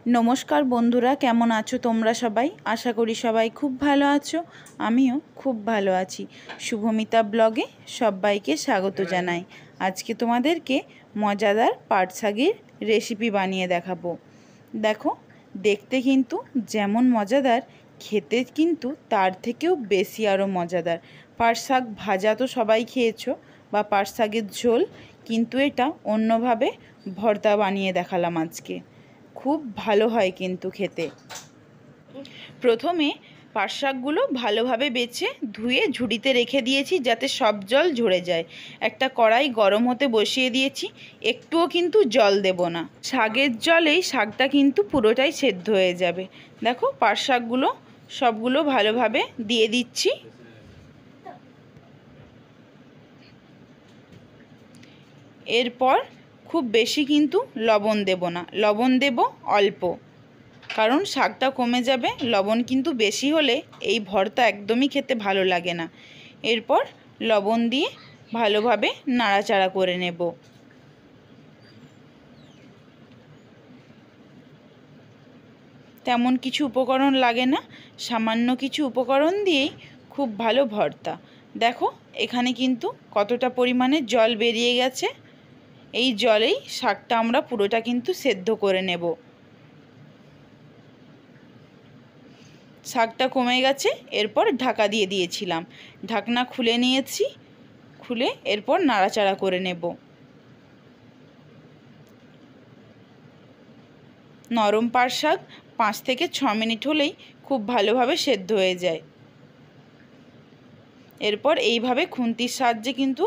नमस्कार बंधुरा केमन आछो तोमरा सबाई आशा करी सबाई खूब भालो आछो आमिओ खूब भालो आछि। शुभमिता ब्लगे सबाइके स्वागत जानाई। आज के तोमादेरके मजादार पाट शाकेर रेसिपि बानिये देखाबो। देखो देखते किन्तु जेमन मजादार खेते किन्तु तार थेकेओ बेशी आरो मजादार। पाट शाक भाजा तो सबाई खेयेछो बा पाट शाकेर झोल, किन्तु एटा अन्यभावे भर्ता बानिये देखालाम आजके। खूब भालो है किन्तु खेते। प्रथमे पाट शाकगुलो भालोभावे बेचे धुए झुड़ीते रेखे दिएछि जाते सब जल झरे जाए। एकटा कड़ाई गरम होते बसिए दिएछि, एकटुओ किन्तु जल देब ना। शाकेर जलेई शाकटा किन्तु पुरोटाई सेদ্ধ हये जाबे। देखो पाट शाकगुलो सबगुलो भालोभावे दिए दिচ্ছি। एरपर खूब बेशी किन्तु लवण देब ना, लवण देब अल्प, कारण शाकटा कमे जाबे। लवण किन्तु बेशी होले एई भर्ता एकदमई खेते भालो लागे ना। एरपर लवण दिए भालोभावे नाड़ाचाड़ा करे नेब। तेमन किछु उपकरण लागे ना, सामान्य किछु उपकरण दिएई खूब भालो भर्ता। देखो एखाने किन्तु कतटा परिमाणे जल बेरिये गेছে। এই জলেই শাকটা আমরা পুরোটা কিন্তু সেদ্ধ করে নেব। শাকটা কমে গেছে, এরপর ঢাকা দিয়ে দিয়েছিলাম। ঢাকনা খুলে নিয়েছি, খুলে এরপর নাড়াচাড়া করে নেব। নরম পাট শাক 5 থেকে 6 মিনিট হলেই খুব ভালোভাবে সেদ্ধ হয়ে যায়। এরপর এইভাবে খুন্তির সাহায্যে কিন্তু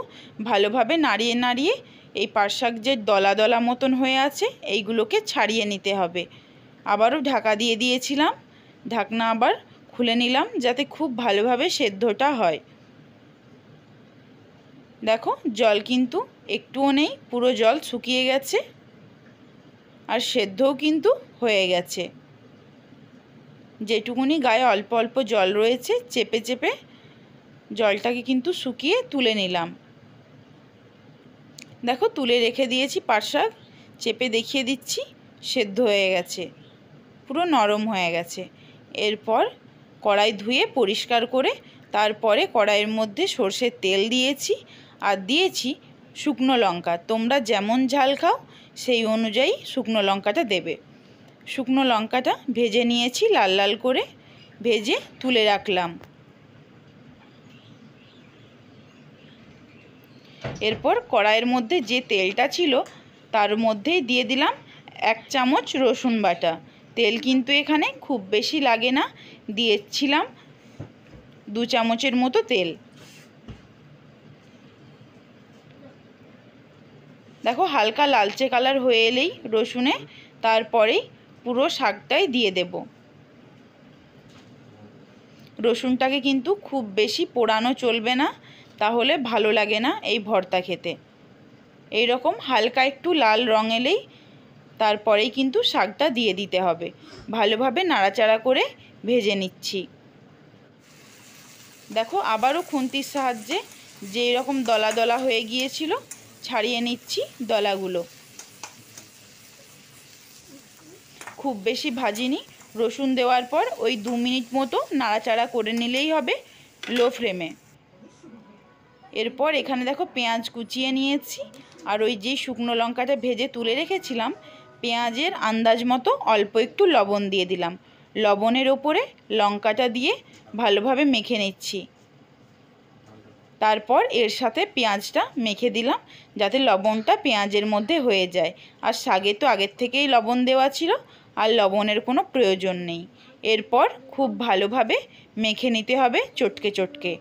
ভালোভাবে নাড়িয়ে নাড়িয়ে এই পাট শাক যে দলা দলা মতন হয়ে আছে এইগুলোকে ছাড়িয়ে নিতে হবে। আবারও ঢাকা দিয়ে দিয়েছিলাম, ঢাকনা আবার খুলে নিলাম যাতে খুব ভালোভাবে সেদ্ধটা হয়। দেখো জল কিন্তু একটুও নেই, পুরো জল শুকিয়ে গেছে আর সেদ্ধও কিন্তু হয়ে গেছে। যেটুকুনি গায়ে অল্প অল্প জল রয়েছে চেপে চেপে জলটাকে কিন্তু শুকিয়ে তুলে নিলাম। দেখো তুলে রেখে দিয়েছি পাট শাক, চেপে দেখিয়ে দিচ্ছি সেদ্ধ হয়ে গেছে, পুরো নরম হয়ে গেছে। এরপর কড়াই ধুয়ে পরিষ্কার করে তারপরে কড়াইয়ের মধ্যে সরষের তেল দিয়েছি আর দিয়েছি শুকনো লঙ্কা। তোমরা যেমন ঝাল খাও সেই অনুযায়ী শুকনো লঙ্কাটা দেবে। শুকনো লঙ্কাটা ভেজে নিয়েছি, লাল লাল করে ভেজে তুলে রাখলাম। এরপর কড়াইয়ের মধ্যে যে তেলটা ছিল তার মধ্যেই দিয়ে দিলাম 1 চামচ রসুন বাটা। তেল কিন্তু এখানে খুব বেশি লাগে না, দিয়েছিলাম 2 চামচের মতো তেল। দেখো হালকা লালচে কালার হয়ে এলেই রসুনে তারপরেই পুরো শাকটাই দিয়ে দেব। রসুনটাকে কিন্তু খুব বেশি পোড়ানো চলবে না, তাহলে ভালো লাগে না এই ভর্তা খেতে। এই রকম হালকা একটু লাল রং এলেই তারপরেই কিন্তু শাকটা দিয়ে দিতে হবে। ভালোভাবে নাড়াচাড়া করে ভেজে নিচ্ছি। দেখো আবারও খুন্তির সাহায্যে যে এরকম দলা দলা হয়ে গিয়েছিল ছাড়িয়ে নিচ্ছি দলাগুলো। খুব বেশি ভাজিনি, রসুন দেওয়ার পর ওই 2 মিনিট মতো নাড়াচাড়া করে নিলেই হবে লো ফ্লেমে। এরপর এখানে দেখো পেঁয়াজ কুচিয়ে নিয়েছি আর ওই যে শুকনো লঙ্কাটা ভেজে তুলে রেখেছিলাম, পেঁয়াজের আন্দাজ মতো অল্প একটু লবণ দিয়ে দিলাম। লবণের ওপরে লঙ্কাটা দিয়ে ভালোভাবে মেখে নিচ্ছি। তারপর এর সাথে পেঁয়াজটা মেখে দিলাম যাতে লবণটা পেঁয়াজের মধ্যে হয়ে যায়। আর শাকে তো আগের থেকেই লবণ দেওয়া ছিল, আর লবণের কোনো প্রয়োজন নেই। এরপর খুব ভালোভাবে মেখে নিতে হবে চটকে চটকে।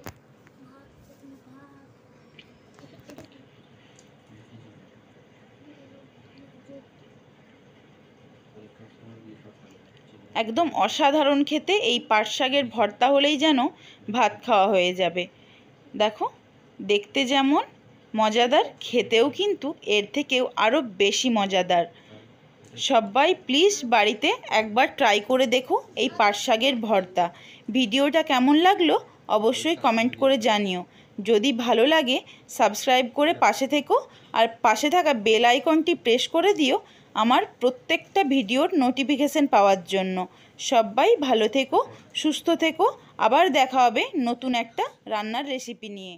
একদম অসাধারণ খেতে এই পাট শাকের ভর্তা হলেই যেন ভাত খাওয়া হয়ে যাবে। দেখো দেখতে যেমন মজাদার, খেতেও কিন্তু এর থেকেও আরও বেশি মজাদার। সবাই প্লিজ বাড়িতে একবার ট্রাই করে দেখো এই পাট শাকের ভর্তা। ভিডিওটা কেমন লাগলো অবশ্যই কমেন্ট করে জানিও। যদি ভালো লাগে সাবস্ক্রাইব করে পাশে থেকো আর পাশে থাকা বেল আইকনটি প্রেস করে দিও আমার প্রত্যেকটা ভিডিওর নোটিফিকেশন পাওয়ার জন্য। সবাই ভালো থেকো, সুস্থ থেকো। আবার দেখা হবে নতুন একটা রান্নার রেসিপি নিয়ে।